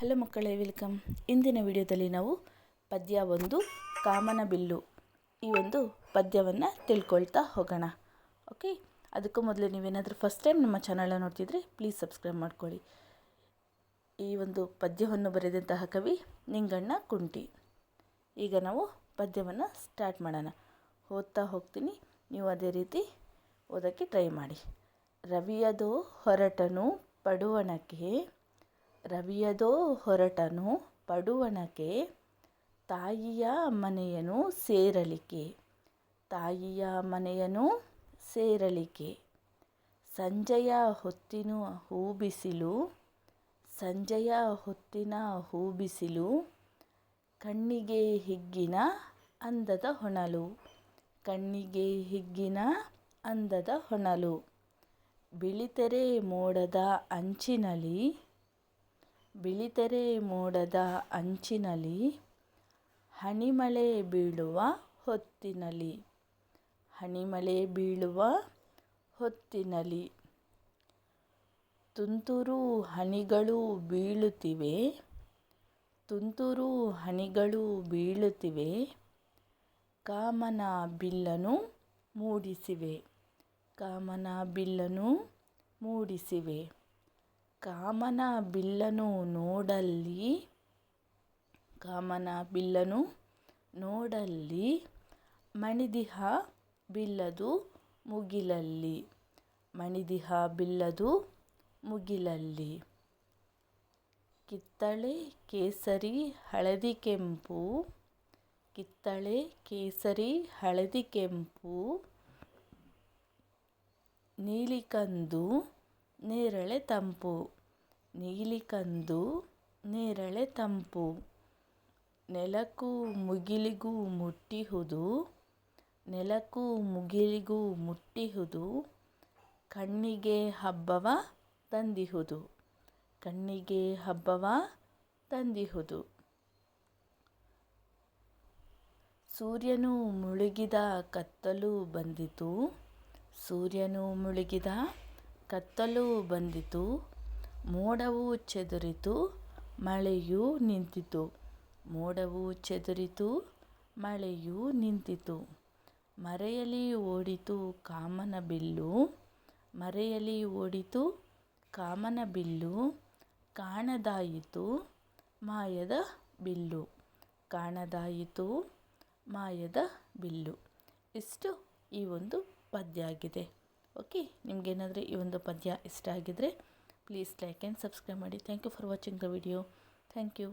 Hello ಮಕ್ಕಳೇ, welcome. ಇಂದಿನ ವಿಡಿಯೋದಲ್ಲಿ ನಾವು ಪದ್ಯ ಒಂದು ಕಾಮನ ಬಿಲ್ಲು ಈ ಒಂದು ಪದ್ಯವನ್ನು ತಿಳ್ಕೊಳ್ತಾ ಹೋಗೋಣ. ಓಕೆ, ಅದಕ್ಕೂ ಮೊದಲು ನೀವೇನಾದರೂ ಫಸ್ಟ್ ಟೈಮ್ ನಮ್ಮ ಚಾನಲ್ನ ನೋಡ್ತಿದ್ರೆ ಪ್ಲೀಸ್ ಸಬ್ಸ್ಕ್ರೈಬ್ ಮಾಡ್ಕೊಳ್ಳಿ. ಈ ಒಂದು ಪದ್ಯವನ್ನು ಬರೆದಂತಹ ಕವಿ ನಿಂಗಣ್ಣ ಕುಂಟಿ. ಈಗ ನಾವು ಪದ್ಯವನ್ನು ಸ್ಟಾರ್ಟ್ ಮಾಡೋಣ. ಓದ್ತಾ ಹೋಗ್ತೀನಿ, ನೀವು ಅದೇ ರೀತಿ ಓದೋಕ್ಕೆ ಟ್ರೈ ಮಾಡಿ. ರವಿಯದೋ ಹೊರಟನು ಪಡುವಣಕ್ಕೆ, ರವಿಯದೋ ಹೊರಟನು ಪಡುವಣಕ್ಕೆ, ತಾಯಿಯ ಮನೆಯನು ಸೇರಲಿಕ್ಕೆ, ತಾಯಿಯ ಮನೆಯನು ಸೇರಲಿಕ್ಕೆ. ಸಂಜೆಯ ಹೊತ್ತಿನ ಹೂಬಿಸಿಲು, ಸಂಜೆಯ ಹೊತ್ತಿನ ಹೂಬಿಸಿಲು, ಕಣ್ಣಿಗೆ ಹಿಗ್ಗಿನ ಅಂದದ ಹೊನಲು, ಕಣ್ಣಿಗೆ ಹಿಗ್ಗಿನ ಅಂದದ ಹೊನಲು. ಬಿಳಿತೆರೆ ಮೋಡದ ಅಂಚಿನಲ್ಲಿ, ಬಿಳಿತೆರೆ ಮೋಡದ ಅಂಚಿನಲ್ಲಿ, ಹನಿಮಳೆ ಬೀಳುವ ಹೊತ್ತಿನಲ್ಲಿ, ಹನಿಮಳೆ ಬೀಳುವ ಹೊತ್ತಿನಲ್ಲಿ. ತುಂತುರು ಹನಿಗಳು ಬೀಳುತ್ತಿವೆ, ತುಂತುರು ಹನಿಗಳು ಬೀಳುತ್ತಿವೆ, ಕಾಮನ ಬಿಲ್ಲನು ಮೂಡಿಸಿವೆ, ಕಾಮನ ಬಿಲ್ಲನು ಮೂಡಿಸಿವೆ. ಕಾಮನ ಬಿಲ್ಲನು ನೋಡಲ್ಲಿ, ಕಾಮನ ಬಿಲ್ಲನು ನೋಡಲ್ಲಿ, ಮಣಿದಿಹ ಬಿಲ್ಲದು ಮುಗಿಲಲ್ಲಿ, ಮಣಿದಿಹ ಬಿಲ್ಲದು ಮುಗಿಲಲ್ಲಿ. ಕಿತ್ತಳೆ ಕೇಸರಿ ಹಳದಿ ಕೆಂಪು, ಕಿತ್ತಳೆ ಕೇಸರಿ ಹಳದಿ ಕೆಂಪು, ನೀಲಿ ಕಂದು ನೇರಳೆ ತಂಪು, ನೀಲಿ ಕಂದು ನೇರಳೆ ತಂಪು. ನೆಲಕ್ಕೂ ಮುಗಿಲಿಗೂ ಮುಟ್ಟಿಹುದು, ನೆಲಕ್ಕೂ ಮುಗಿಲಿಗೂ ಮುಟ್ಟಿಹುದು, ಕಣ್ಣಿಗೆ ಹಬ್ಬವ ತಂದಿಹುದು, ಕಣ್ಣಿಗೆ ಹಬ್ಬವ ತಂದಿಹುದು. ಸೂರ್ಯನು ಮುಳುಗಿದ ಕತ್ತಲು ಬಂದಿತು, ಸೂರ್ಯನು ಮುಳುಗಿದ ಕತ್ತಲು ಬಂದಿತು, ಮೋಡವು ಚೆದುರಿತು ಮಳೆಯೂ ನಿಂತಿತು, ಮೋಡವು ಚೆದುರಿತು ಮಳೆಯೂ ನಿಂತಿತು. ಮರೆಯಲಿ ಓಡಿತು ಕಾಮನ ಬಿಲ್ಲು, ಮರೆಯಲಿ ಓಡಿತು ಕಾಮನ ಬಿಲ್ಲು, ಕಾಣದಾಯಿತು ಮಾಯದ ಬಿಲ್ಲು, ಕಾಣದಾಯಿತು ಮಾಯದ ಬಿಲ್ಲು. ಇಷ್ಟು ಈ ಒಂದು ಪದ್ಯ ಆಗಿದೆ. ಓಕೆ, ನಿಮಗೇನಾದರೂ ಈ ಒಂದು ಪದ್ಯ ಇಷ್ಟ ಆಗಿದರೆ ಪ್ಲೀಸ್ ಲೈಕ್ ಆ್ಯಂಡ್ ಸಬ್ಸ್ಕ್ರೈಬ್ ಮಾಡಿ. Thank you for watching the video. Thank you.